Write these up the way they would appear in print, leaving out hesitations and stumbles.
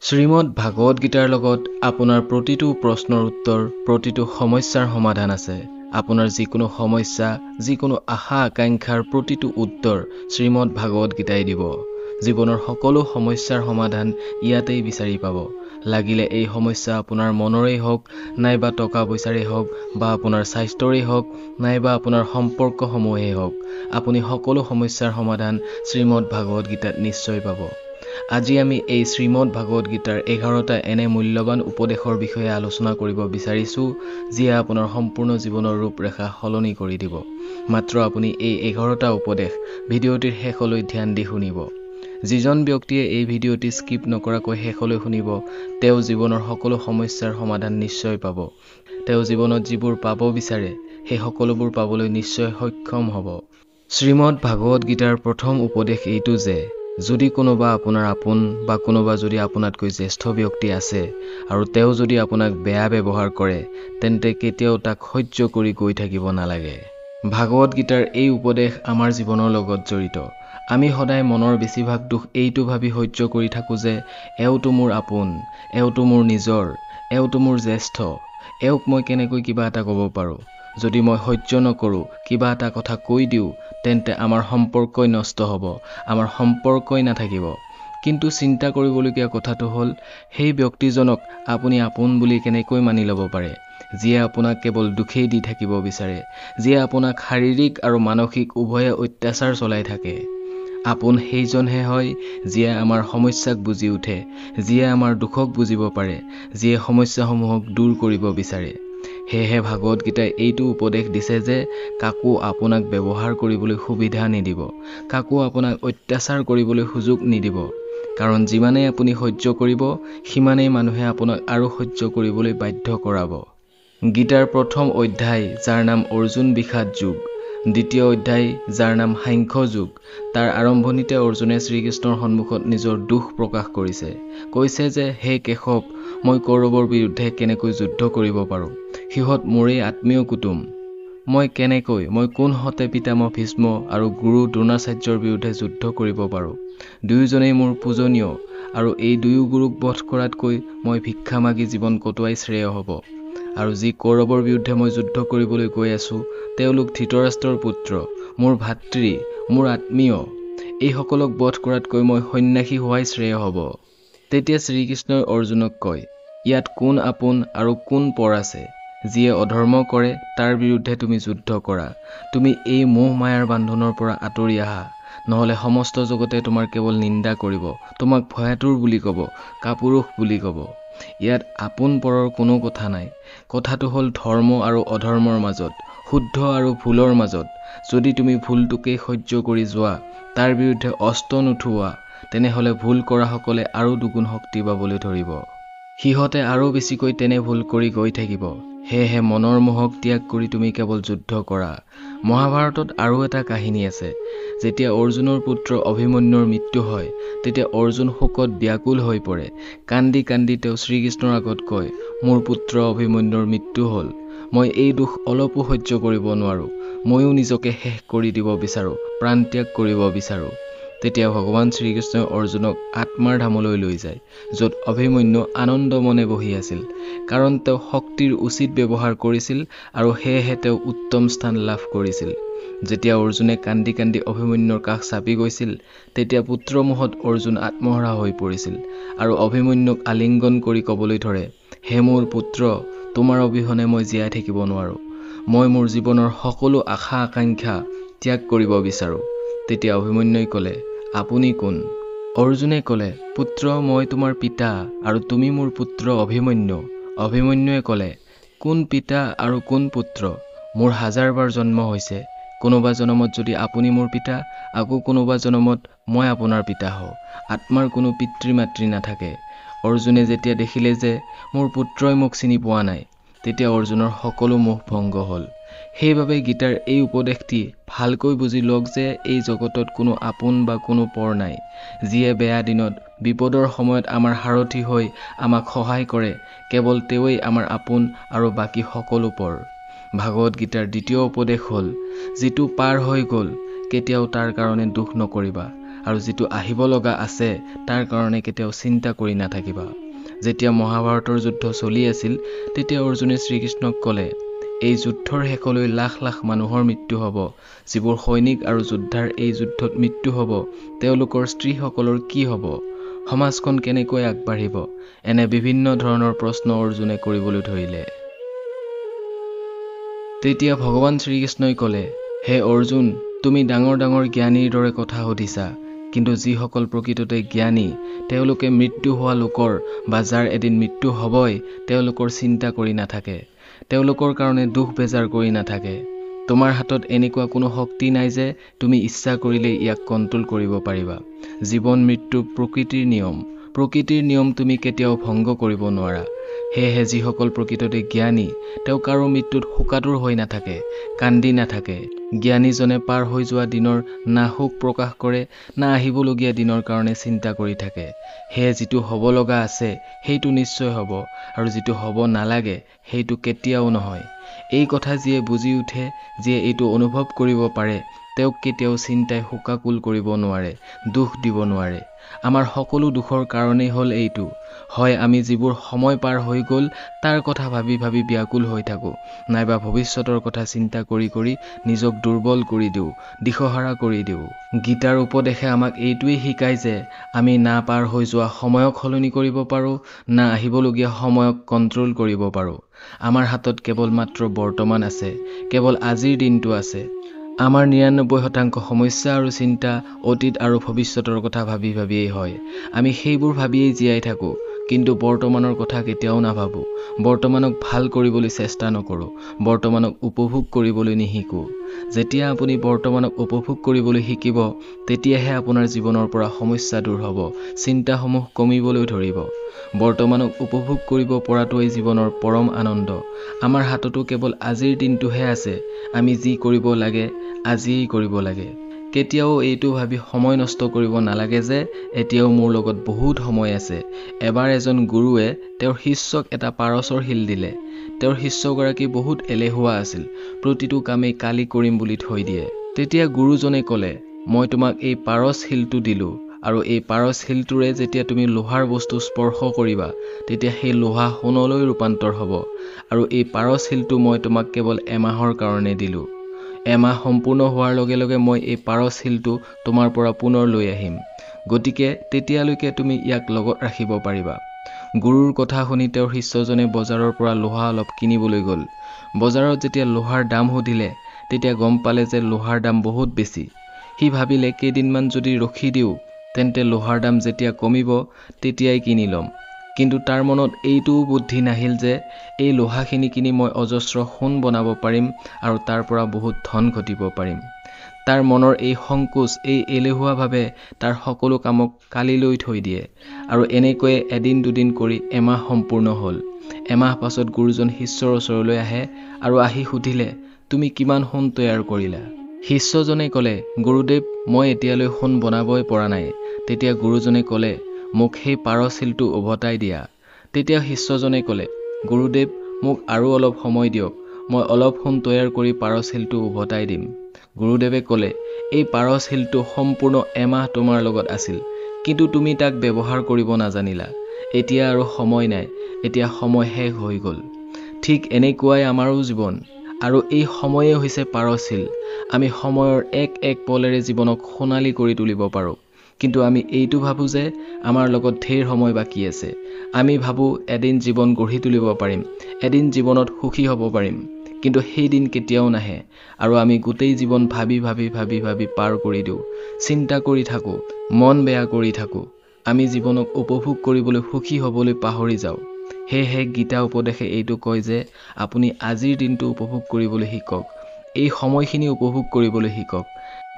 শ্ৰীমদ ভাগৱত গীতাৰ লগত আপোনাৰ প্ৰতিটো প্ৰশ্নৰ উত্তৰ, প্ৰতিটো সমস্যাৰ সমাধান আছে। আপোনাৰ যিকোনো সমস্যা, যিকোনো আশা আকাংক্ষাৰ প্ৰতিটো উত্তৰ শ্ৰীমদ ভাগৱত গীতাই দিব। জীৱনৰ সকলো সমস্যাৰ সমাধান ইয়াতেই বিচাৰি পাব। লাগিলে এই সমস্যা আপোনাৰ মনৰেই হওক, নাইবা টকা পইচাৰেই হওক, বা আপোনাৰ স্বাস্থ্যৰেই হওক, নাইবা আপোনাৰ সম্পৰ্কসমূহেই হওক, আপুনি সকলো সমস্যাৰ সমাধান শ্ৰীমদ ভাগৱত গীতাত নিশ্চয় পাব। আজি আমি এই শ্ৰীমদ ভাগৱত গীতাৰ 11টা এনে মূল্যৱান উপদেশৰ বিষয়ে আলোচনা কৰিব বিচাৰিছোঁ, যিয়ে আপোনাৰ সম্পূৰ্ণ জীৱনৰ ৰূপৰেখা সলনি কৰি দিব। মাত্ৰ আপুনি এই 11টা উপদেশ ভিডিঅ'টিৰ শেষলৈ ধ্যান দি শুনিব। যিজন ব্যক্তিয়ে এই ভিডিঅ'টি স্কিপ নকৰাকৈ শেষলৈ শুনিব, তেওঁ জীৱনৰ সকলো সমস্যাৰ সমাধান নিশ্চয় পাব। তেওঁ জীৱনত যিবোৰ পাব বিচাৰে, সেই সকলোবোৰ পাবলৈ নিশ্চয় সক্ষম হ'ব। শ্ৰীমদ ভাগৱত গীতাৰ প্ৰথম উপদেশ এইটো যে, যদি কোনোবা আপোনাৰ আপোন বা কোনোবা যদি আপোনাতকৈ জ্যেষ্ঠ ব্যক্তি আছে আৰু তেওঁ যদি আপোনাক বেয়া ব্যৱহাৰ কৰে, তেন্তে কেতিয়াও তাক সহ্য কৰি গৈ থাকিব নালাগে। ভাগৱত গীতাৰ এই উপদেশ আমাৰ জীৱনৰ লগত জড়িত। আমি সদায় মনৰ বেছিভাগ দুখ এইটো ভাবি সহ্য কৰি থাকোঁ যে, এওঁটো মোৰ আপোন, এওঁটো মোৰ নিজৰ, এওঁটো মোৰ জ্যেষ্ঠ, এওঁক মই কেনেকৈ কিবা এটা ক'ব পাৰোঁ। যদি মই সহ্য নকৰোঁ, কিবা এটা কথা কৈ দিওঁ, তেন্তে আমাৰ সম্পৰ্কই নষ্ট হ'ব, আমাৰ সম্পৰ্কই নাথাকিব। কিন্তু চিন্তা কৰিবলগীয়া কথাটো হ'ল, সেই ব্যক্তিজনক আপুনি আপোন বুলি কেনেকৈ মানি ল'ব পাৰে, যিয়ে আপোনাক কেৱল দুখেই দি থাকিব বিচাৰে, যিয়ে আপোনাক শাৰীৰিক আৰু মানসিক উভয়ে অত্যাচাৰ চলাই থাকে। আপোন সেইজনহে হয়, যিয়ে আমাৰ সমস্যাক বুজি উঠে, যিয়ে আমাৰ দুখক বুজিব পাৰে, যিয়ে সমস্যাসমূহক দূৰ কৰিব বিচাৰে। সেয়েহে ভাগৱত গীতাই এইটো উপদেশ দিছে যে, কাকো আপোনাক ব্যৱহাৰ কৰিবলৈ সুবিধা নিদিব, কাকো আপোনাক অত্যাচাৰ কৰিবলৈ সুযোগ নিদিব। কাৰণ যিমানেই আপুনি সহ্য কৰিব, সিমানেই মানুহে আপোনাক আৰু সহ্য কৰিবলৈ বাধ্য কৰাব। গীতাৰ প্ৰথম অধ্যায়, যাৰ নাম অৰ্জুন বিষাদ যোগ, দ্বিতীয় অধ্যায়, যাৰ নাম সাংখ্য যোগ, তাৰ আৰম্ভণিতে অৰ্জুনে শ্ৰীকৃষ্ণৰ সন্মুখত নিজৰ দুখ প্ৰকাশ কৰিছে। কৈছে যে, হে কেশৱ, মই কৌৰৱৰ বিৰুদ্ধে কেনেকৈ যুদ্ধ কৰিব পাৰোঁ? সিহঁত মোৰেই আত্মীয় কুটুম। মই কোনহতে পিতামহ ভীষ্ম আৰু গুৰু দ্ৰোণাচাৰ্যৰ বিৰুদ্ধে যুদ্ধ কৰিব পাৰোঁ? দুয়োজনেই মোৰ পূজনীয়, আৰু এই দুয়ো গুৰুক বধ কৰাতকৈ মই ভিক্ষা মাগি জীৱন কটোৱাই শ্ৰেয় হ'ব। আৰু যি কৌৰৱৰ বিৰুদ্ধে মই যুদ্ধ কৰিবলৈ গৈ আছোঁ, তেওঁলোক ধৃতৰাষ্ট্ৰৰ পুত্ৰ, মোৰ ভাতৃ, মোৰ আত্মীয়। এইসকলক বধ কৰাতকৈ মই সন্ন্যাসী হোৱাই শ্ৰেয় হ'ব। তেতিয়া শ্ৰীকৃষ্ণই অৰ্জুনক কয়, ইয়াত কোন আপোন আৰু কোন পৰ আছে? যিয়ে অধৰ্ম কৰে, তাৰ বিৰুদ্ধে তুমি যুদ্ধ কৰা। তুমি এই মোহ মায়াৰ বান্ধনৰ পৰা আঁতৰি আহা, নহ'লে সমস্ত জগতে তোমাৰ কেৱল নিন্দা কৰিব, তোমাক ভয়াতুৰ বুলি ক'ব, কাপুৰুষ বুলি ক'ব। ইয়াত আপোন পৰৰ কোনো কথা নাই। কথাটো হ'ল ধৰ্ম আৰু অধৰ্মৰ মাজত, শুদ্ধ আৰু ভুলৰ মাজত। যদি তুমি ভুলটোকেই সহ্য কৰি যোৱা, তাৰ বিৰুদ্ধে অস্ত্ৰ নুঠোৱা, তেনেহ'লে ভুল কৰাসকলে আৰু দুগুণ শক্তি পাবলৈ ধৰিব। সিহঁতে আৰু বেছিকৈ তেনে ভুল কৰি গৈ থাকিব। সেয়েহে মনৰ মোহক ত্যাগ কৰি তুমি কেৱল যুদ্ধ কৰা। মহাভাৰতত আৰু এটা কাহিনী আছে। যেতিয়া অৰ্জুনৰ পুত্ৰ অভিমন্যুৰ মৃত্যু হয়, তেতিয়া অৰ্জুন শোকত ব্যাকুল হৈ পৰে। কান্দি কান্দি তেওঁ শ্ৰীকৃষ্ণৰ আগত কয়, মোৰ পুত্ৰ অভিমন্যুৰ মৃত্যু হ'ল। মই এই দুখ অলপো সহ্য কৰিব নোৱাৰোঁ। ময়ো নিজকে শেষ কৰি দিব বিচাৰোঁ, প্ৰাণত্যাগ কৰিব বিচাৰোঁ। তেতিয়া ভগৱান শ্ৰীকৃষ্ণই অৰ্জুনক আত্মাৰ ধামলৈ লৈ যায়, য'ত অভিমন্যু আনন্দ মনে বহি আছিল। কাৰণ তেওঁ শক্তিৰ উচিত ব্যৱহাৰ কৰিছিল, আৰু সেয়েহে তেওঁ উত্তম স্থান লাভ কৰিছিল। যেতিয়া অৰ্জুনে কান্দি কান্দি অভিমন্যুৰ কাষ চাপি গৈছিল, তেতিয়া পুত্ৰমোহত অৰ্জুন আত্মহৰা হৈ পৰিছিল, আৰু অভিমন্যুক আলিংগন কৰি ক'বলৈ ধৰে, হে মোৰ পুত্ৰ, তোমাৰ অবিহনে মই জীয়াই থাকিব নোৱাৰোঁ। মই মোৰ জীৱনৰ সকলো আশা আকাংক্ষা ত্যাগ কৰিব বিচাৰোঁ। তেতিয়া অভিমন্যুই ক'লে, আপুনি কোন? অৰ্জুনে ক'লে, পুত্ৰ, মই তোমাৰ পিতা, আৰু তুমি মোৰ পুত্ৰ অভিমন্যু। অভিমন্যুৱে ক'লে, কোন পিতা আৰু কোন পুত্ৰ? মোৰ 1000 বাৰ জন্ম হৈছে। কোনোবা জনমত যদি আপুনি মোৰ পিতা, আকৌ কোনোবা জনমত মই আপোনাৰ পিতা হওঁ। আত্মাৰ কোনো পিতৃ মাতৃ নাথাকে। অৰ্জুনে যেতিয়া দেখিলে যে মোৰ পুত্ৰই মোক চিনি পোৱা নাই, তেতিয়া অৰ্জুনৰ সকলো মোহ ভংগ হ'ল। সেইবাবে গীতাৰ এই উপদেশটি ভালকৈ বুজি লওক যে, এই জগতত কোনো আপোন বা কোনো পৰ নাই। যিয়ে বেয়া দিনত, বিপদৰ সময়ত আমাৰ সাৰথি হৈ আমাক সহায় কৰে, কেৱল তেওঁৱেই আমাৰ আপোন, আৰু বাকী সকলো পৰ। ভাগৱত গীতাৰ দ্বিতীয় উপদেশ হ'ল, যিটো পাৰ হৈ গ'ল, কেতিয়াও তাৰ কাৰণে দুখ নকৰিবা, আৰু যিটো আহিব লগা আছে তাৰ কাৰণে কেতিয়াও চিন্তা কৰি নাথাকিবা। যেতিয়া মহাভাৰতৰ যুদ্ধ চলি আছিল তেতিয়া অৰ্জুনে শ্ৰীকৃষ্ণক ক'লে, এই যুদ্ধৰ শেষলৈ লাখ লাখ মানুহৰ মৃত্যু হ'ব। যিবোৰ সৈনিক আৰু যোদ্ধাৰ এই যুদ্ধত মৃত্যু হ'ব, তেওঁলোকৰ স্ত্ৰীসকলৰ কি হ'ব? সমাজখন কেনেকৈ আগবাঢ়িব? এনে বিভিন্ন ধৰণৰ প্ৰশ্ন অৰ্জুনে কৰিবলৈ ধৰিলে। তেতিয়া ভগৱান শ্ৰীকৃষ্ণই ক'লে, হে অৰ্জুন, তুমি ডাঙৰ ডাঙৰ জ্ঞানীৰ দৰে কথা সুধিছা, কিন্তু যিসকল প্ৰকৃততে জ্ঞানী তেওঁলোকে মৃত্যু হোৱা লোকৰ বা যাৰ এদিন মৃত্যু হ'বই তেওঁলোকৰ চিন্তা কৰি নাথাকে, তেওঁলোকৰ কাৰণে দুখ বেজাৰ কৰি নাথাকে। তোমাৰ হাতত এনেকুৱা কোনো শক্তি নাই যে তুমি ইচ্ছা কৰিলে ইয়াক কণ্ট্ৰোল কৰিব পাৰিবা। জীৱন মৃত্যু প্ৰকৃতিৰ নিয়ম, প্ৰকৃতিৰ নিয়ম তুমি কেতিয়াও ভংগ কৰিব নোৱাৰা। সেয়েহে যিসকল প্ৰকৃততে জ্ঞানী তেওঁ কাৰো মৃত্যুত শোকাতুৰ হৈ নাথাকে, কান্দি নাথাকে। জ্ঞানীজনে পাৰ হৈ যোৱা দিনৰ না শোক প্ৰকাশ কৰে, না আহিবলগীয়া দিনৰ কাৰণে চিন্তা কৰি থাকে। সেয়ে যিটো হ'ব লগা আছে সেইটো নিশ্চয় হ'ব, আৰু যিটো হ'ব নালাগে সেইটো কেতিয়াও নহয়। এই কথা যিয়ে বুজি উঠে, যিয়ে এইটো অনুভৱ কৰিব পাৰে, তেওঁক কেতিয়াও চিন্তাই শোকাকুল কৰিব নোৱাৰে, দুখ দিব নোৱাৰে। আমাৰ সকলো দুখৰ কাৰণেই হ'ল এইটো, হয় আমি যিবোৰ সময় পাৰ হৈ গ'ল তাৰ কথা ভাবি ভাবি ব্যাকুল হৈ থাকোঁ, নাইবা ভৱিষ্যতৰ কথা চিন্তা কৰি কৰি নিজক দুৰ্বল কৰি দিওঁ, দিশহাৰা কৰি দিওঁ। গীতাৰ উপদেশে আমাক এইটোৱেই শিকায় যে আমি না পাৰ হৈ যোৱা সময়ক সলনি কৰিব পাৰোঁ, না আহিবলগীয়া সময়ক কণ্ট্ৰোল কৰিব পাৰোঁ। আমাৰ হাতত কেৱল মাত্ৰ বৰ্তমান আছে, কেৱল আজিৰ দিনটো আছে। আমাৰ ৯৯% সমস্যা আৰু চিন্তা অতীত আৰু ভৱিষ্যতৰ কথা ভাবি ভাবিয়েই হয়। আমি সেইবোৰ ভাবিয়েই জীয়াই থাকোঁ, কিন্তু বৰ্তমানৰ কথা কেতিয়াও নাভাবোঁ। বৰ্তমানক ভাল কৰিবলৈ চেষ্টা নকৰোঁ, বৰ্তমানক উপভোগ কৰিবলৈ নিশিকোঁ। যেতিয়া আপুনি বৰ্তমানক উপভোগ কৰিবলৈ শিকিব, তেতিয়াহে আপোনাৰ জীৱনৰ পৰা সমস্যা দূৰ হ'ব, চিন্তাসমূহ কমিবলৈ ধৰিব। বৰ্তমানক উপভোগ কৰিব পৰাটোৱেই জীৱনৰ পৰম আনন্দ। আমাৰ হাততো কেৱল আজিৰ দিনটোহে আছে, আমি যি কৰিব লাগে আজিয়েই কৰিব লাগে। কেতিয়াও এইটো ভাবি সময় নষ্ট কৰিব নালাগে যে এতিয়াও মোৰ লগত বহুত সময় আছে। এবাৰ এজন গুৰুৱে তেওঁৰ শিষ্যক এটা পাৰচৰ শিল দিলে। তেওঁৰ শিষ্যগৰাকী বহুত এলেহুৱা আছিল, প্ৰতিটো কামেই কালি কৰিম বুলি থৈ দিয়ে। তেতিয়া গুৰুজনে ক'লে, মই তোমাক এই পাৰচ শিলটো দিলোঁ, আৰু এই পাৰচ শিলটোৰে যেতিয়া তুমি লোহাৰ বস্তু স্পৰ্শ কৰিবা তেতিয়া সেই লোহা সোণলৈ ৰূপান্তৰ হ'ব। আৰু এই পাৰচ শিলটো মই তোমাক কেৱল এমাহৰ কাৰণে দিলোঁ। এমাহ সম্পূৰ্ণ হোৱাৰ লগে লগে মই এই পাৰচ শিলটো তোমাৰ পৰা পুনৰ লৈ আহিম, গতিকে তেতিয়ালৈকে তুমি ইয়াক লগত ৰাখিব পাৰিবা। গুৰুৰ কথা শুনি তেওঁৰ শিষ্যজনে বজাৰৰ পৰা লোহা অলপ কিনিবলৈ গ'ল। বজাৰত যেতিয়া লোহাৰ দাম সুধিলে তেতিয়া গম পালে যে লোহাৰ দাম বহুত বেছি। সি ভাবিলে কেইদিনমান যদি ৰখি দিওঁ তেন্তে লোহাৰ দাম যেতিয়া কমিব তেতিয়াই কিনি ল'ম। কিন্তু তাৰ মনত এইটোও বুদ্ধি নাহিল যে এই লোহাখিনি কিনি মই অজস্ৰ সোণ বনাব পাৰিম আৰু তাৰ পৰা বহুত ধন ঘটিব পাৰিম। তাৰ মনৰ এই সংকোচ, এই এলেহুৱাভাৱে তাৰ সকলো কামক কালিলৈ থৈ দিয়ে। আৰু এনেকৈয়ে এদিন দুদিন কৰি এমাহ সম্পূৰ্ণ হ'ল। এমাহ পাছত গুৰুজন শিষ্যৰ ওচৰলৈ আহে আৰু আহি সুধিলে, তুমি কিমান সোণ তৈয়াৰ কৰিলা? শিষ্যজনে ক'লে, গুৰুদেৱ মই এতিয়ালৈ সোণ বনাবই পৰা নাই। তেতিয়া গুৰুজনে ক'লে, মোক সেই পাৰচ শিলটো উভতাই দিয়া। তেতিয়া শিষ্যজনে ক'লে, গুৰুদেৱ মোক আৰু অলপ সময় দিয়ক, মই অলপ সোণ তৈয়াৰ কৰি পাৰচ শিলটো উভতাই দিম। গুৰুদেৱে ক'লে, এই পাৰচ শিলটো সম্পূৰ্ণ এমাহ তোমাৰ লগত আছিল, কিন্তু তুমি তাক ব্যৱহাৰ কৰিব নাজানিলা। এতিয়া আৰু সময় নাই, এতিয়া সময় শেষ হৈ গ'ল। ঠিক এনেকুৱাই আমাৰো জীৱন, আৰু এই সময়ে হৈছে পাৰচ শিল। আমি সময়ৰ এক এক পলেৰে জীৱনক সোণালী কৰি তুলিব পাৰোঁ, কিন্তু আমি এইটো ভাবোঁ যে আমাৰ লগত ঢেৰ সময় বাকী আছে। আমি ভাবোঁ এদিন জীৱন গঢ়ি তুলিব পাৰিম, এদিন জীৱনত সুখী হ'ব পাৰিম, কিন্তু সেই দিন কেতিয়াও নাহে। আৰু আমি গোটেই জীৱন ভাবি ভাবি ভাবি ভাবি পাৰ কৰি দিওঁ, চিন্তা কৰি থাকোঁ, মন বেয়া কৰি থাকোঁ। আমি জীৱনক উপভোগ কৰিবলৈ, সুখী হ'বলৈ পাহৰি যাওঁ। সেয়েহে গীতা উপদেশে এইটো কয় যে আপুনি আজিৰ দিনটো উপভোগ কৰিবলৈ শিকক, এই সময়খিনি উপভোগ কৰিবলৈ শিকক।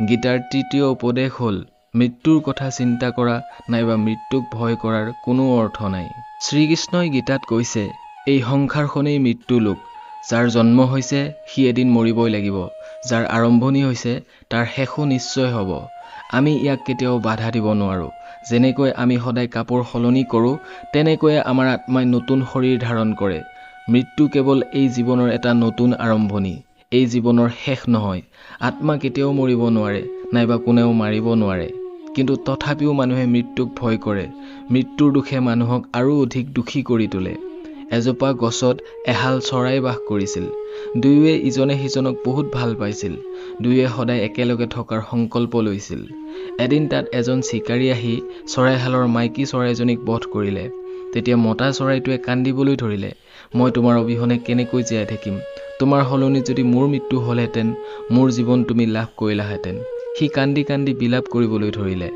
গীতাৰ তৃতীয় উপদেশ হ'ল, মৃত্যুৰ কথা চিন্তা কৰা নাইবা মৃত্যুক ভয় কৰাৰ কোনো অৰ্থ নাই। শ্ৰীকৃষ্ণই গীতাত কৈছে, এই সংসাৰখনেই মৃত্যু লোক। যাৰ জন্ম হৈছে সি এদিন মৰিবই লাগিব, যাৰ আৰম্ভণি হৈছে তাৰ শেষো নিশ্চয় হ'ব। আমি ইয়াক কেতিয়াও বাধা দিব নোৱাৰোঁ। যেনেকৈ আমি সদায় কাপোৰ সলনি কৰোঁ, তেনেকৈয়ে আমাৰ আত্মাই নতুন শৰীৰ ধাৰণ কৰে। মৃত্যু কেৱল এই জীৱনৰ এটা নতুন আৰম্ভণি, এই জীৱনৰ শেষ নহয়। আত্মা কেতিয়াও মৰিব নোৱাৰে, নাইবা কোনেও মাৰিব নোৱাৰে। কিন্তু তথাপিও মানুহে মৃত্যুক ভয় কৰে। মৃত্যুৰ দুখে মানুহক আৰু অধিক দুখী কৰি তোলে। এজোপা গছত এহাল চৰাই বাস কৰিছিল। দুয়োৱে ইজনে সিজনক বহুত ভাল পাইছিল। দুয়োৱে সদায় একেলগে থকাৰ সংকল্প লৈছিল। এদিন তাত এজন চিকাৰী আহি চৰাইহালৰ মাইকী চৰাইজনীক বধ কৰিলে। তেতিয়া মতা চৰাইটোৱে কান্দিবলৈ ধৰিলে, মই তোমাৰ অবিহনে কেনেকৈ জীয়াই থাকিম? তোমাৰ সলনি যদি মোৰ মৃত্যু হ'লহেঁতেন, মোৰ জীৱন তুমি লাভ কৰিলাহেঁতেন। সি কান্দি কান্দি বিলাপ কৰিবলৈ ধৰিলে।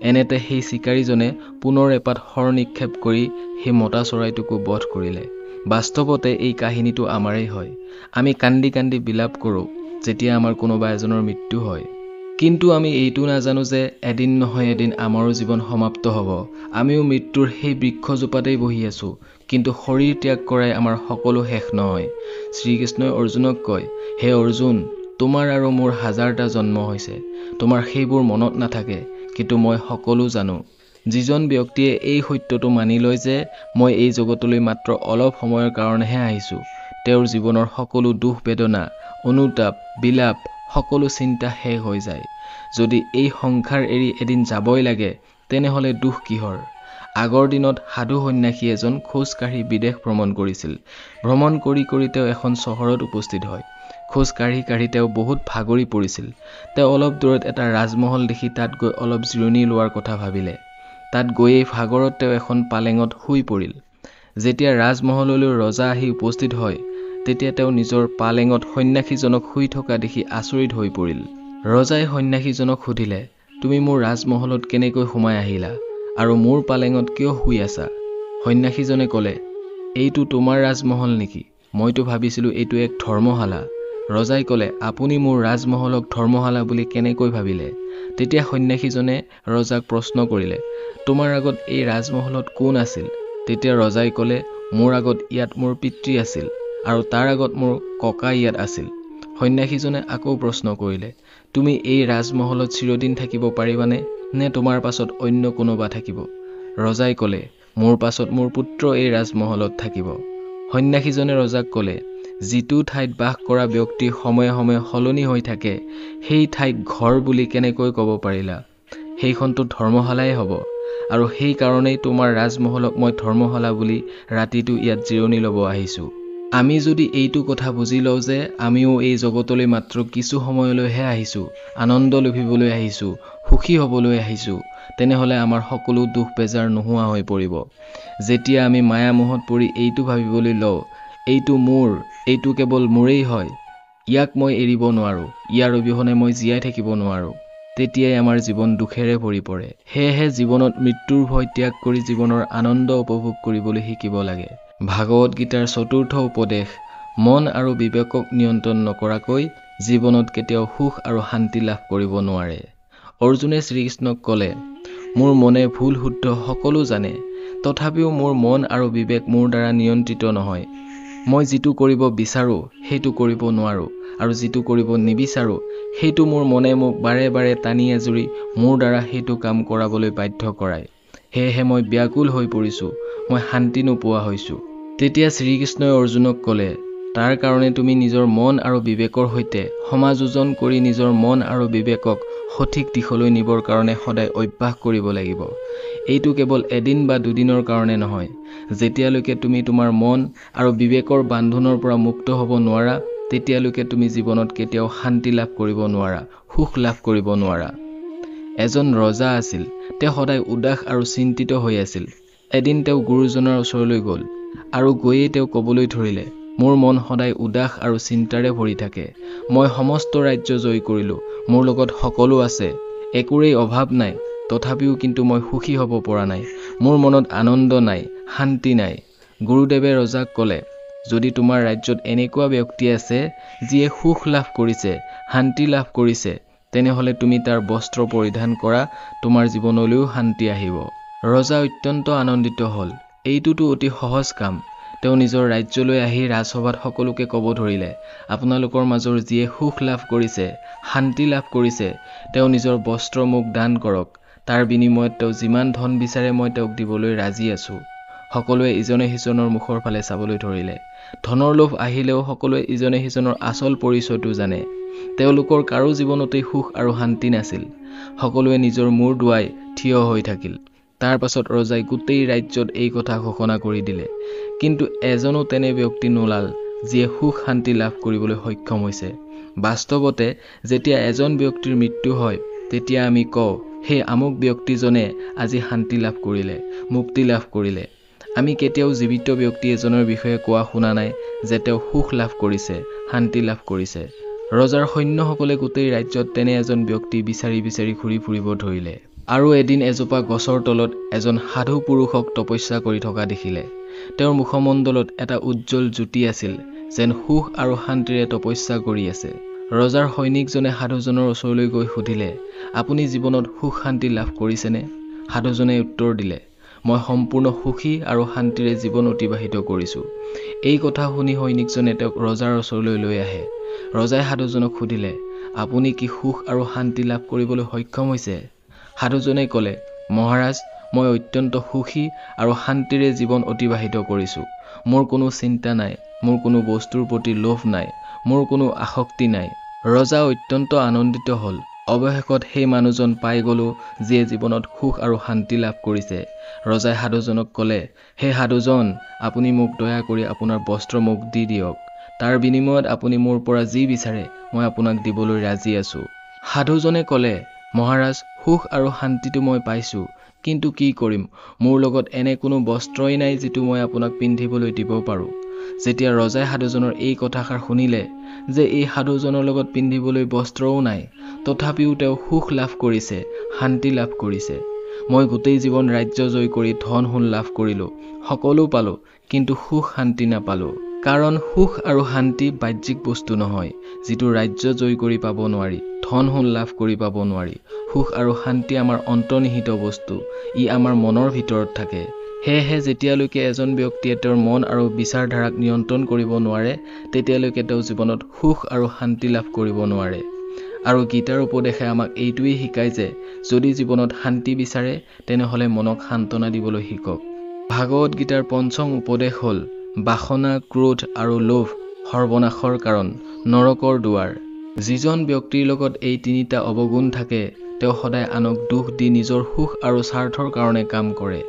এনেতে সেই চিকাৰীজনে পুনৰ এপাত শৰ নিক্ষেপ কৰি সেই মতা চৰাইটোকো বধ কৰিলে। বাস্তৱতে এই কাহিনীটো আমাৰেই হয়। আমি কান্দি কান্দি বিলাপ কৰোঁ যেতিয়া আমাৰ কোনোবা এজনৰ মৃত্যু হয়। কিন্তু আমি এইটো নাজানো যে এদিন নহয় এদিন আমাৰো জীৱন সমাপ্ত হ'ব। আমিও মৃত্যুৰ সেই বৃক্ষজোপাতেই বহি আছোঁ, কিন্তু শৰীৰ ত্যাগ কৰাই আমাৰ সকলো শেষ নহয়। শ্ৰীকৃষ্ণই অৰ্জুনক কয়, হে অৰ্জুন, তোমাৰ আৰু মোৰ হাজাৰটা জন্ম হৈছে। তোমাৰ সেইবোৰ মনত নাথাকে, কিন্তু মই সকলো জানো। যিজন ব্যক্তিয়ে এই সত্যটো মানি লয় যে মই এই জগতলৈ মাত্ৰ অলপ সময়ৰ কাৰণেহে আহিছোঁ, তেওঁৰ জীৱনৰ সকলো দুখ বেদনা, অনুতাপ, বিলাপ, সকলো চিন্তা শেষ হৈ যায়। যদি এই সংসাৰ এৰি এদিন যাবই লাগে, তেনেহ'লে দুখ কিহৰ? আগৰ দিনত সাধু সন্যাসী এজন খোজ কাঢ়ি বিদেশ ভ্ৰমণ কৰিছিল। ভ্ৰমণ কৰি কৰি তেওঁ এখন চহৰত উপস্থিত হয়। খোজ কাঢ়ি কাঢ়ি তেওঁ বহুত ভাগৰি পৰিছিল। তেওঁ অলপ দূৰত এটা ৰাজমহল দেখি তাত গৈ অলপ জিৰণি লোৱাৰ কথা ভাবিলে। তাত গৈয়েই ভাগৰত তেওঁ এখন পালেঙত শুই পৰিল। যেতিয়া ৰাজমহললৈ ৰজা আহি উপস্থিত হয়, তেতিয়া তেওঁ নিজৰ পালেঙত সন্যাসীজনক শুই থকা দেখি আচৰিত হৈ পৰিল। ৰজাই সন্যাসীজনক সুধিলে, তুমি মোৰ ৰাজমহলত কেনেকৈ সোমাই আহিলা আৰু মোৰ পালেঙত কিয় শুই আছা? সন্যাসীজনে ক'লে, এইটো তোমাৰ ৰাজমহল নেকি? মইতো ভাবিছিলোঁ এইটো এক ধৰ্মশালা। ৰজাই ক'লে, আপুনি মোৰ ৰাজমহলক ধৰ্মশালা বুলি কেনেকৈ ভাবিলে? তেতিয়া সন্যাসীজনে ৰজাক প্ৰশ্ন কৰিলে, তোমাৰ আগত এই ৰাজমহলত কোন আছিল? তেতিয়া ৰজাই ক'লে, মোৰ আগত ইয়াত মোৰ পিতৃ আছিল আৰু তাৰ আগত মোৰ ককা ইয়াত আছিল। সন্যাসীজনে আকৌ প্ৰশ্ন কৰিলে, তুমি এই ৰাজমহলত চিৰদিন থাকিব পাৰিবানে, নে তোমাৰ পাছত অন্য কোনোবা থাকিব? ৰজাই ক'লে, মোৰ পাছত মোৰ পুত্ৰ এই ৰাজমহলত থাকিব। সন্যাসীজনে ৰজাক ক'লে, যিটো ঠাইত বাস কৰা ব্যক্তি সময়ে সময়ে সলনি হৈ থাকে, সেই ঠাইক ঘৰ বুলি কেনেকৈ ক'ব পাৰিলা? সেইখনটো ধৰ্মশালাই হ'ব, আৰু সেই কাৰণেই তোমাৰ ৰাজমহলক মই ধৰ্মশালা বুলি ৰাতিটো ইয়াত জিৰণি ল'ব আহিছোঁ। আমি যদি এইটো কথা বুজি লওঁ যে আমিও এই জগতলৈ মাত্ৰ কিছু সময়লৈহে আহিছোঁ, আনন্দ লভিবলৈ আহিছোঁ, সুখী হ'বলৈ আহিছোঁ, তেনেহ'লে আমাৰ সকলো দুখ বেজাৰ নোহোৱা হৈ পৰিব। যেতিয়া আমি মায়ামোহত পৰি এইটো ভাবিবলৈ লওঁ, এইটো মোৰ, এইটো কেৱল মোৰেই হয়, ইয়াক মই এৰিব নোৱাৰোঁ, ইয়াৰ অবিহনে মই জীয়াই থাকিব নোৱাৰোঁ, তেতিয়াই আমাৰ জীৱন দুখেৰে ভৰি পৰে। সেয়েহে জীৱনত মৃত্যুৰ ভয় ত্যাগ কৰি জীৱনৰ আনন্দ উপভোগ কৰিবলৈ শিকিব লাগে। ভাগৱত গীতাৰ ৪ৰ্থ উপদেশ, মন আৰু বিবেকক নিয়ন্ত্ৰণ নকৰাকৈ জীৱনত কেতিয়াও সুখ আৰু শান্তি লাভ কৰিব নোৱাৰে। অৰ্জুনে শ্ৰীকৃষ্ণক ক'লে, মোৰ মনে ভুল শুদ্ধ সকলো জানে, তথাপিও মোৰ মন আৰু বিবেক মোৰ দ্বাৰা নিয়ন্ত্ৰিত নহয়। মই যিটো কৰিব বিচাৰোঁ সেইটো কৰিব নোৱাৰোঁ, আৰু যিটো কৰিব নিবিচাৰোঁ সেইটো মোৰ মনে মোক বাৰে বাৰে টানি আজুৰি মোৰ দ্বাৰা সেইটো কাম কৰাবলৈ বাধ্য কৰায়। সেয়েহে মই ব্যাকুল হৈ পৰিছোঁ, মই শান্তি নোপোৱা হৈছোঁ। তেতিয়া শ্ৰীকৃষ্ণই অৰ্জুনক ক'লে, তাৰ কাৰণে তুমি নিজৰ মন আৰু বিবেকৰ সৈতে সমাযোজন কৰি নিজৰ মন আৰু বিবেকক সঠিক দিশলৈ নিবৰ কাৰণে সদায় অভ্যাস কৰিব লাগিব। এইটো কেৱল এদিন বা দুদিনৰ কাৰণে নহয়। যেতিয়ালৈকে তুমি তোমাৰ মন আৰু বিবেকৰ বান্ধোনৰ পৰা মুক্ত হ'ব নোৱাৰা, তেতিয়ালৈকে তুমি জীৱনত কেতিয়াও শান্তি লাভ কৰিব নোৱাৰা, সুখ লাভ কৰিব নোৱাৰা। এজন ৰজা আছিল। তেওঁ সদায় উদাস আৰু চিন্তিত হৈ আছিল। এদিন তেওঁ গুৰুজনাৰ ওচৰলৈ গ'ল আৰু গৈয়ে তেওঁ ক'বলৈ ধৰিলে, মোৰ মন সদায় উদাস আৰু চিন্তাৰে ভৰি থাকে। মই সমস্ত ৰাজ্য জয় কৰিলোঁ, মোৰ লগত সকলো আছে, একোৰেই অভাৱ নাই, তথাপিও কিন্তু মই সুখী হ'ব পৰা নাই। মোৰ মনত আনন্দ নাই, শান্তি নাই। গুৰুদেৱে ৰজাক ক'লে, যদি তোমাৰ ৰাজ্যত এনেকুৱা ব্যক্তি আছে যিয়ে সুখ লাভ কৰিছে, শান্তি লাভ কৰিছে, তেনেহ'লে তুমি তাৰ বস্ত্ৰ পৰিধান কৰা, তোমাৰ জীৱনলৈও শান্তি আহিব। ৰজা অত্যন্ত আনন্দিত হ'ল। এইটোতো অতি সহজ কাম। তেওঁ নিজৰ ৰাজ্যলৈ আহি ৰাজসভাত সকলোকে ক'ব ধৰিলে, আপোনালোকৰ মাজৰ যিয়ে সুখ লাভ কৰিছে, শান্তি লাভ কৰিছে, তেওঁ নিজৰ বস্ত্ৰ মোক দান কৰক। তাৰ বিনিময়ত তেওঁ যিমান ধন বিচাৰে মই তেওঁক দিবলৈ ৰাজি আছোঁ। সকলোৱে ইজনে সিজনৰ মুখৰ ফালে চাবলৈ ধৰিলে। ধনৰ লোভ আহিলেও সকলোৱে ইজনে সিজনৰ আচল পৰিচয়টো জানে। তেওঁলোকৰ কাৰো জীৱনতেই সুখ আৰু শান্তি নাছিল। সকলোৱে নিজৰ মূৰ দুৱাই থিয় হৈ থাকিল। তাৰ পাছত ৰজাই গোটেই ৰাজ্যত এই কথা ঘোষণা কৰি দিলে। কিন্তু এজনো তেনে ব্যক্তি নোলাল যিয়ে সুখ শান্তি লাভ কৰিবলৈ সক্ষম হৈছে। বাস্তৱতে যেতিয়া এজন ব্যক্তিৰ মৃত্যু হয় তেতিয়া আমি কওঁ, সেই আমুক ব্যক্তিজনে আজি শান্তি লাভ কৰিলে, মুক্তি লাভ কৰিলে। আমি কেতিয়াও জীৱিত ব্যক্তি এজনৰ বিষয়ে কোৱা শুনা নাই যে তেওঁ সুখ লাভ কৰিছে, শান্তি লাভ কৰিছে। ৰজাৰ সৈন্যসকলে গোটেই ৰাজ্যত তেনে এজন ব্যক্তি বিচাৰি বিচাৰি ঘূৰি ফুৰিব ধৰিলে। আৰু এদিন এজোপা গছৰ তলত এজন সাধু পুৰুষক তপস্যা কৰি থকা দেখিলে। তেওঁৰ মুখমণ্ডলত এটা উজ্জ্বল জ্যোতি আছিল, যেন সুখ আৰু শান্তিৰে তপস্যা কৰি আছে। ৰজাৰ সৈনিকজনে সাধুজনৰ ওচৰলৈ গৈ সুধিলে, আপুনি জীৱনত সুখ শান্তি লাভ কৰিছেনে? সাধুজনে উত্তৰ দিলে, মই সম্পূৰ্ণ সুখী আৰু শান্তিৰে জীৱন অতিবাহিত কৰিছোঁ। এই কথা শুনি সৈনিকজনে তেওঁক ৰজাৰ ওচৰলৈ লৈ আহে। ৰজাই সাধুজনক সুধিলে, আপুনি কি সুখ আৰু শান্তি লাভ কৰিবলৈ সক্ষম হৈছে? সাধুজনে ক'লে, মহাৰাজ, মই অত্যন্ত সুখী আৰু শান্তিৰে জীৱন অতিবাহিত কৰিছোঁ। মোৰ কোনো চিন্তা নাই, মোৰ কোনো বস্তুৰ প্ৰতি লোভ নাই, মোৰ কোনো আসক্তি নাই। ৰজা অত্যন্ত আনন্দিত হ'ল। অৱশেষত সেই মানুহজন পাই গ'লো যিয়ে জীৱনত সুখ আৰু শান্তি লাভ কৰিছে। ৰজাই সাধুজনক ক'লে, হে সাধুজন, আপুনি মোক দয়া কৰি আপোনাৰ বস্ত্ৰ মোক দি দিয়ক। তাৰ বিনিময়ত আপুনি মোৰ পৰা যি বিচাৰে মই আপোনাক দিবলৈ ৰাজি আছোঁ। সাধুজনে ক'লে, মহাৰাজ, সুখ আৰু শান্তিটো মই পাইছোঁ, কিন্তু কি কৰিম, মোৰ লগত এনে কোনো বস্ত্ৰই নাই যিটো মই আপোনাক পিন্ধিবলৈ দিব পাৰোঁ। যেতিয়া ৰজাই সাধুজনৰ এই কথাষাৰ শুনিলে যে এই সাধুজনৰ লগত পিন্ধিবলৈ বস্ত্ৰও নাই, তথাপিও তেওঁ সুখ লাভ কৰিছে, শান্তি লাভ কৰিছে। মই গোটেই জীৱন ৰাজ্য জয় কৰি ধন সোণ লাভ কৰিলোঁ, সকলো পালোঁ, কিন্তু সুখ শান্তি নাপালোঁ। কাৰণ সুখ আৰু শান্তি বাহ্যিক বস্তু নহয়, যিটো ৰাজ্য জয় কৰি পাব নোৱাৰি, ধন সোণ লাভ কৰি পাব নোৱাৰি। সুখ আৰু শান্তি আমাৰ অন্তৰ্নিহিত বস্তু, ই আমাৰ মনৰ ভিতৰত থাকে। সেয়েহে যেতিয়ালৈকে এজন ব্যক্তিয়ে তেওঁৰ মন আৰু বিচাৰধাৰাক নিয়ন্ত্ৰণ কৰিব নোৱাৰে, তেতিয়ালৈকে তেওঁ জীৱনত সুখ আৰু শান্তি লাভ কৰিব নোৱাৰে। আৰু গীতাৰ উপদেশে আমাক এইটোৱেই শিকায় যে যদি জীৱনত শান্তি বিচাৰে তেনেহ'লে মনক সান্তনা দিবলৈ শিকক। ভাগৱত গীতাৰ পঞ্চম উপদেশ হ'ল, বাসনা, ক্ৰোধ আৰু লোভ সৰ্বনাশৰ কাৰণ, নৰকৰ দুৱাৰ। যিজন ব্যক্তিৰ লগত এই তিনিটা অৱগুণ থাকে তেওঁ সদায় আনক দুখ দি নিজৰ সুখ আৰু স্বাৰ্থৰ কাৰণে কাম কৰে।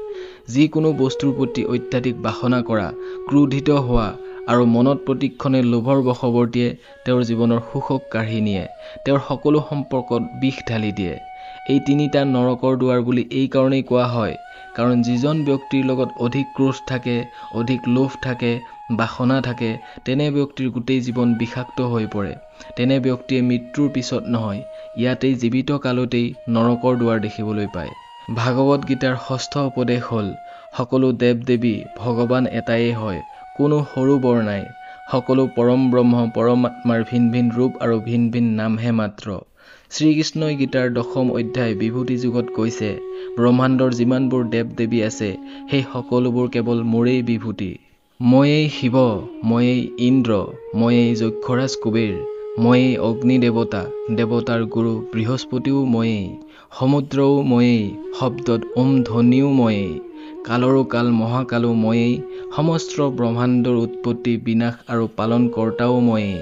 যিকোনো বস্তুৰ প্ৰতি অত্যাধিক বাসনা কৰা, ক্ৰোধিত হোৱা আৰু মনত প্ৰতিক্ষণে লোভৰ বশৱৰ্তীয়ে তেওঁৰ জীৱনৰ সুখক কাঢ়ি নিয়ে, তেওঁৰ সকলো সম্পৰ্কত বিষ ঢালি দিয়ে। এই তিনিটা নৰকৰ দুৱাৰ বুলি এই কাৰণেই কোৱা হয়, কাৰণ যিজন ব্যক্তিৰ লগত অধিক ক্ৰোধ থাকে, অধিক লোভ থাকে, বাসনা থাকে, তেনে ব্যক্তিৰ গোটেই জীৱন বিষাক্ত হৈ পৰে। তেনে ব্যক্তিয়ে মৃত্যুৰ পিছত নহয়, ইয়াতেই জীৱিত কালতেই নৰকৰ দুৱাৰ দেখিবলৈ পায়। ভাগৱত গীতাৰ ষষ্ঠ উপদেশ হ'ল, সকলো দেৱ দেৱী ভগৱান এটাই হয়, কোনো সৰু বৰ নাই। সকলো পৰম ব্ৰহ্ম পৰমাত্মাৰ ভিন ভিন ৰূপ আৰু ভিন ভিন নামহে মাত্ৰ। শ্ৰীকৃষ্ণই গীতাৰ 10ম অধ্যায় বিভূতি যুগত কৈছে, ব্ৰহ্মাণ্ডৰ যিমানবোৰ দেৱ দেৱী আছে সেই সকলোবোৰ কেৱল মোৰেই বিভূতি। ময়েই শিৱ, ময়েই ইন্দ্ৰ, ময়েই যক্ষৰাজ কুবেৰ, ময়েই অগ্নি দেৱতা, দেৱতাৰ গুৰু বৃহস্পতিও ময়েই, সমুদ্ৰও ময়েই, শব্দত ধ্বনিও ময়েই, কালৰো কাল মহাকালো ময়েই, সমস্ত ব্ৰহ্মাণ্ডৰ উৎপত্তি বিনাশ আৰু পালন কৰ্তাও ময়েই।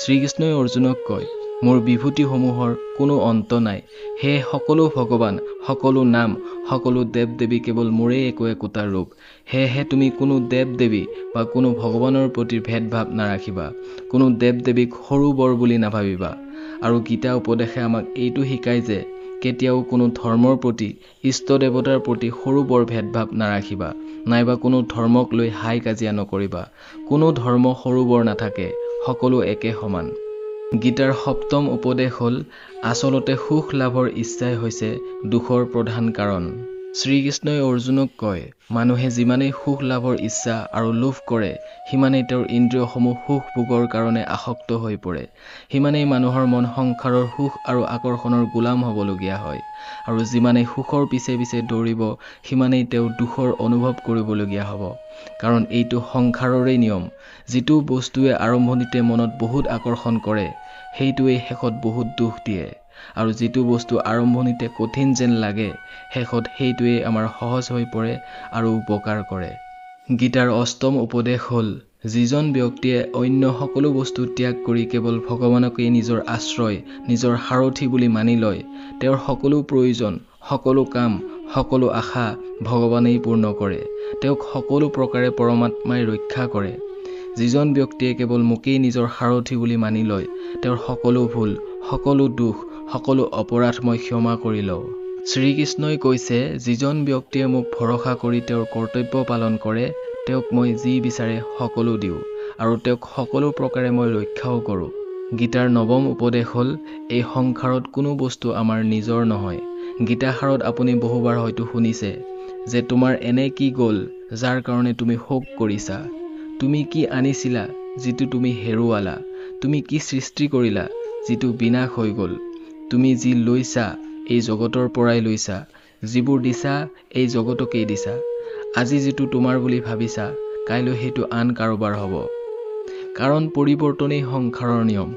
শ্ৰীকৃষ্ণই অৰ্জুনক কয়, মোৰ বিভূতিসমূহৰ কোনো অন্ত নাই। সেয়ে সকলো ভগৱান, সকলো নাম, সকলো দেৱ দেৱী কেৱল মোৰেই একো একোটা ৰূপ। সেয়েহে তুমি কোনো দেৱ দেৱী বা কোনো ভগৱানৰ প্ৰতি ভেদভাৱ নাৰাখিবা, কোনো দেৱ দেৱীক সৰু বৰ বুলি নাভাবিবা। আৰু গীতা উপদেশে আমাক এইটো শিকায় যে কেতিয়াও কোনো ধৰ্মৰ প্ৰতি, ইষ্ট দেৱতাৰ প্ৰতি সৰু বৰ ভেদভাৱ নাৰাখিবা, নাইবা কোনো ধৰ্মক লৈ হাই কাজিয়া নকৰিবা। কোনো ধৰ্ম সৰু বৰ নাথাকে, সকলো একে সমান। গীতাৰ 7ম উপদেশ হ'ল, আচলতে সুখ লাভৰ ইচ্ছাই হৈছে দুখৰ প্ৰধান কাৰণ। শ্ৰীকৃষ্ণই অৰ্জুনক কয়, মানুহে যিমানেই সুখ লাভৰ ইচ্ছা আৰু লোভ কৰে, সিমানেই তেওঁৰ ইন্দ্ৰিয়সমূহ সুখ ভোগৰ কাৰণে আসক্ত হৈ পৰে। সিমানেই মানুহৰ মন সংসাৰৰ সুখ আৰু আকৰ্ষণৰ গোলাম হ'বলগীয়া হয়। আৰু যিমানেই সুখৰ পিছে পিছে দৌৰিব, সিমানেই তেওঁ দুখৰ অনুভৱ কৰিবলগীয়া হ'ব। কাৰণ এইটো সংসাৰৰেই নিয়ম। যিটো বস্তুৱে আৰম্ভণিতে মনত বহুত আকৰ্ষণ কৰে, সেইটোৱেই শেষত বহুত দুখ দিয়ে। আৰু যিটো বস্তু আৰম্ভণিতে কঠিন যেন লাগে, শেষত সেইটোৱেই আমাৰ সহজ হৈ পৰে আৰু উপকাৰ কৰে। গীতাৰ 8ম উপদেশ হ'ল, যিজন ব্যক্তিয়ে অন্য সকলো বস্তু ত্যাগ কৰি কেৱল ভগৱানকেই নিজৰ আশ্ৰয়, নিজৰ সাৰথি বুলি মানি লয়, তেওঁৰ সকলো প্ৰয়োজন, সকলো কাম, সকলো আশা ভগৱানেই পূৰ্ণ কৰে। তেওঁক সকলো প্ৰকাৰে পৰমাত্মাই ৰক্ষা কৰে। যিজন ব্যক্তিয়ে কেৱল মোকেই নিজৰ সাৰথি বুলি মানি লয়, তেওঁৰ সকলো ভুল, সকলো দুখ, সকলো অপৰাধ মই ক্ষমা কৰি লওঁ। শ্ৰীকৃষ্ণই কৈছে, যিজন ব্যক্তিয়ে মোক ভৰসা কৰি তেওঁৰ কৰ্তব্য পালন কৰে, তেওঁক মই যি বিচাৰে সকলো দিওঁ আৰু তেওঁক সকলো প্ৰকাৰে মই ৰক্ষাও কৰোঁ। গীতাৰ ৯ম উপদেশ হ'ল, এই সংসাৰত কোনো বস্তু আমাৰ নিজৰ নহয়। গীতাসাৰত আপুনি বহুবাৰ হয়তো শুনিছে যে তোমাৰ এনে কি গ'ল যাৰ কাৰণে তুমি শোক কৰিছা? তুমি কি আনিছিলা যিটো তুমি হেৰুৱালা? তুমি কি সৃষ্টি কৰিলা যিটো বিনাশ হৈ গ'ল? তুমি যি লৈছা এই জগতৰ পৰাই লৈছা, যিবোৰ দিছা এই জগতকেই দিছা। আজি যিটো তোমাৰ বুলি ভাবিছা, কাইলৈ সেইটো আন কাৰোবাৰ হ'ব। কাৰণ পৰিৱৰ্তনেই সংসাৰৰ নিয়ম।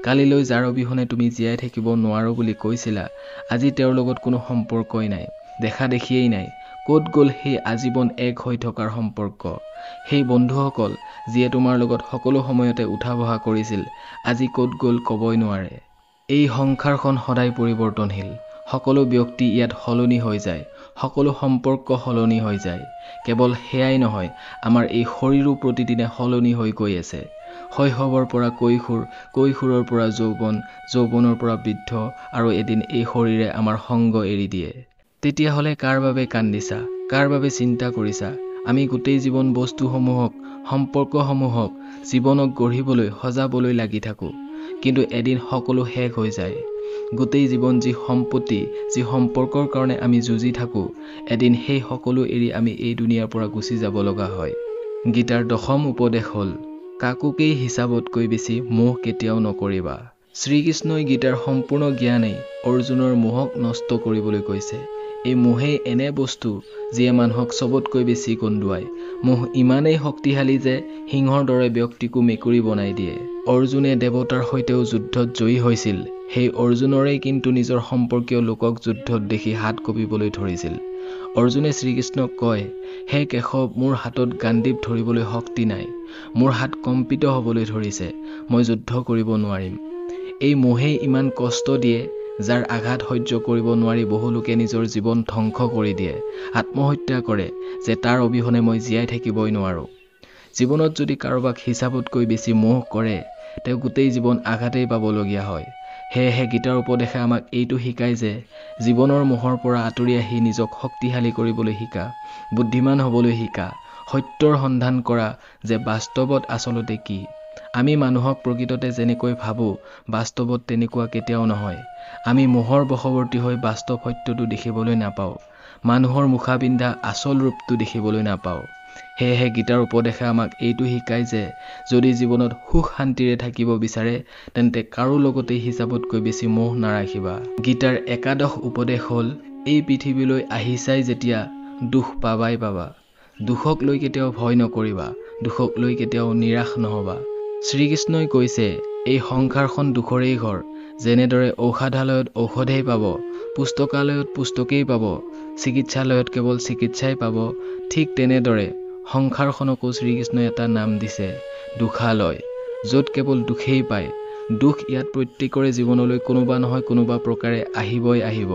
কালিলৈ যাৰ অবিহনে তুমি জীয়াই থাকিব নোৱাৰো বুলি কৈছিলা, আজি তেওঁৰ লগত কোনো সম্পৰ্কই নাই, দেখা দেখিয়েই নাই। ক'ত গ'ল সেই আজীৱন এক হৈ থকাৰ সম্পৰ্ক? সেই বন্ধুসকল যিয়ে তোমাৰ লগত সকলো সময়তে উঠা বহা কৰিছিল, আজি ক'ত গ'ল ক'বই নোৱাৰে। এই সংসাৰখন সদায় পৰিৱৰ্তনশীল। সকলো ব্যক্তি ইয়াত সলনি হৈ যায়, সকলো সম্পৰ্ক সলনি হৈ যায়। কেৱল সেয়াই নহয়, আমাৰ এই শৰীৰো প্ৰতিদিনে সলনি হৈ গৈ আছে। শৈশৱৰ পৰা কৈশোৰ, কৈশোৰৰ পৰা যৌৱন, যৌৱনৰ পৰা বৃদ্ধ, আৰু এদিন এই শৰীৰে আমাৰ সংগ এৰি দিয়ে। তেতিয়াহ'লে কাৰ বাবে কান্দিছা? কাৰ বাবে চিন্তা কৰিছা? আমি গোটেই জীৱন বস্তুসমূহক, সম্পৰ্কসমূহক, জীৱনক গঢ়িবলৈ, সজাবলৈ লাগি থাকোঁ। কিন্তু এদিন সকলো শেষ হৈ যায়। গোটেই জীৱন যি সম্পত্তি, যি সম্পৰ্কৰ কাৰণে আমি যুঁজি থাকোঁ, এদিন সেই সকলো এৰি আমি এই দুনিয়াৰ পৰা গুচি যাব লগা হয়। গীতাৰ 10ম উপদেশ হ'ল, কাকোকেই হিচাপতকৈ বেছি মোহ কেতিয়াও নকৰিবা। শ্ৰীকৃষ্ণই গীতাৰ সম্পূৰ্ণ জ্ঞানেই অৰ্জুনৰ মোহক নষ্ট কৰিবলৈ কৈছে। এই মোহেই এনে বস্তু যিয়ে মানুহক চবতকৈ বেছি কন্দুৱায়। মোহ ইমানেই শক্তিশালী যে সিংহৰ দৰে ব্যক্তিকো মেকুৰী বনাই দিয়ে। অৰ্জুনে দেৱতাৰ সৈতেও যুদ্ধত জয়ী হৈছিল। সেই অৰ্জুনৰেই কিন্তু নিজৰ সম্পৰ্কীয় লোকক যুদ্ধত দেখি হাত কঁপিবলৈ ধৰিছিল। অৰ্জুনে শ্ৰীকৃষ্ণক কয়, হে কেশৱ, মোৰ হাতত গাণ্ডীৱ ধৰিবলৈ শক্তি নাই। মোৰ হাত কম্পিত হ'বলৈ ধৰিছে, মই যুদ্ধ কৰিব নোৱাৰিম। এই মোহেই ইমান কষ্ট দিয়ে, যাৰ আঘাত সহ্য কৰিব নোৱাৰি বহু লোকে নিজৰ জীৱন ধ্বংস কৰি দিয়ে, আত্মহত্যা কৰে যে তাৰ অবিহনে মই জীয়াই থাকিবই নোৱাৰোঁ। জীৱনত যদি কাৰোবাক হিচাপতকৈ বেছি মোহ কৰে, তেওঁ গোটেই জীৱন আঘাতেই পাবলগীয়া হয়। সেয়েহে গীতাৰ উপদেশে আমাক এইটো শিকায় যে জীৱনৰ মোহৰ পৰা আঁতৰি আহি নিজক শক্তিশালী কৰিবলৈ শিকা, বুদ্ধিমান হ'বলৈ শিকা, সত্যৰ সন্ধান কৰা যে বাস্তৱত আচলতে কি। আমি মানুহক প্ৰকৃততে যেনেকৈ ভাবোঁ, বাস্তৱত তেনেকুৱা কেতিয়াও নহয়। আমি মোহৰ বশৱৰ্তী হৈ বাস্তৱ সত্যটো দেখিবলৈ নাপাওঁ। মানুহৰ মুখাপিন্ধা আচল ৰূপটো দেখিবলৈ নাপাওঁ। সেয়েহে গীতাৰ উপদেশে আমাক এইটো শিকায় যে যদি জীৱনত সুখ শান্তিৰে থাকিব বিচাৰে, তেন্তে কাৰো লগতেই হিচাপতকৈ বেছি মোহ নাৰাখিবা। গীতাৰ 11ম উপদেশ হ'ল, এই পৃথিৱীলৈ আহিছাই যেতিয়া দুখ পাবাই পাবা। দুখক লৈ কেতিয়াও ভয় নকৰিবা, দুখক লৈ কেতিয়াও নিৰাশ নহবা। শ্ৰীকৃষ্ণই কৈছে, এই সংসাৰখন দুখৰেই ঘৰ। যেনেদৰে ঔষধালয়ত ঔষধেই পাব, পুস্তকালয়ত পুস্তকেই পাব, চিকিৎসালয়ত কেৱল চিকিৎসাই পাব, ঠিক তেনেদৰে সংসাৰখনকো শ্ৰীকৃষ্ণই এটা নাম দিছে, দুখালয়, য'ত কেৱল দুখেই পায়। দুখ ইয়াত প্ৰত্যেকৰে জীৱনলৈ কোনোবা নহয় কোনোবা প্ৰকাৰে আহিবই আহিব।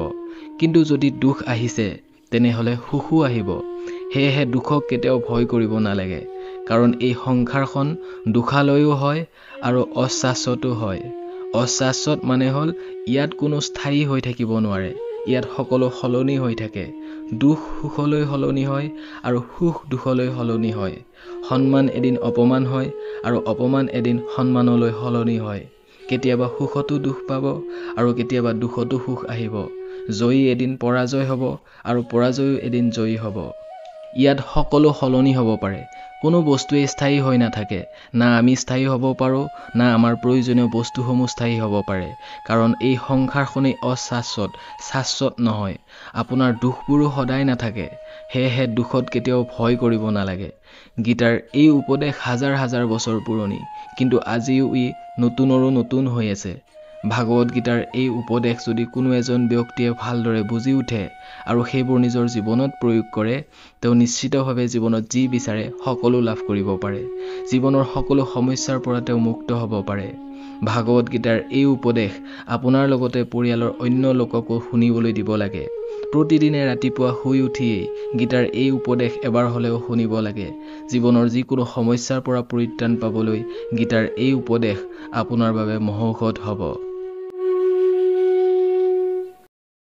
কিন্তু যদি দুখ আহিছে, তেনেহ'লে সুখো আহিব। সেয়েহে দুখক কেতিয়াও ভয় কৰিব নালাগে, কাৰণ এই সংসাৰখন দুখালয়ো হয় আৰু অশাশ্বতো হয়। অশাশ্বত মানে হ'ল ইয়াত কোনো স্থায়ী হৈ থাকিব নোৱাৰে, ইয়াত সকলো সলনি হৈ থাকে। দুখ সুখলৈ সলনি হয় আৰু সুখ দুখলৈ সলনি হয়। সন্মান এদিন অপমান হয় আৰু অপমান এদিন সন্মানলৈ সলনি হয়। কেতিয়াবা সুখতো দুখ পাব আৰু কেতিয়াবা দুখতো সুখ আহিব। জয়ী এদিন পৰাজয় হ'ব আৰু পৰাজয়ো এদিন জয়ী হ'ব। ইয়াত সকলো সলনি হ'ব পাৰে, কোনো বস্তুৱেই স্থায়ী হৈ নাথাকে। না আমি স্থায়ী হ'ব পাৰোঁ, না আমাৰ প্ৰয়োজনীয় বস্তুসমূহ স্থায়ী হ'ব পাৰে, কাৰণ এই সংসাৰখনেই অশাশ্বত, শাশ্বত নহয়। আপোনাৰ দুখবোৰো সদায় নাথাকে, সেয়েহে দুখত কেতিয়াও ভয় কৰিব নালাগে। গীতাৰ এই উপদেশ হাজাৰ হাজাৰ বছৰ পুৰণি, কিন্তু আজিও ই নতুনৰো নতুন হৈ আছে। ভাগৱত গীতাৰ এই উপদেশ যদি কোনো এজন ব্যক্তিয়ে ভালদৰে বুজি উঠে আৰু সেইবোৰ নিজৰ জীৱনত প্ৰয়োগ কৰে, তেওঁ নিশ্চিতভাৱে জীৱনত যি বিচাৰে সকলো লাভ কৰিব পাৰে। জীৱনৰ সকলো সমস্যাৰ পৰা তেওঁ মুক্ত হ'ব পাৰে। ভাগৱত গীতাৰ এই উপদেশ আপোনাৰ লগতে পৰিয়ালৰ অন্য লোককো শুনিবলৈ দিব লাগে। প্ৰতিদিনে ৰাতিপুৱা শুই উঠিয়েই গীতাৰ এই উপদেশ এবাৰ হ'লেও শুনিব লাগে। জীৱনৰ যিকোনো সমস্যাৰ পৰা পৰিত্ৰাণ পাবলৈ গীতাৰ এই উপদেশ আপোনাৰ বাবে মহৌষধ হ'ব।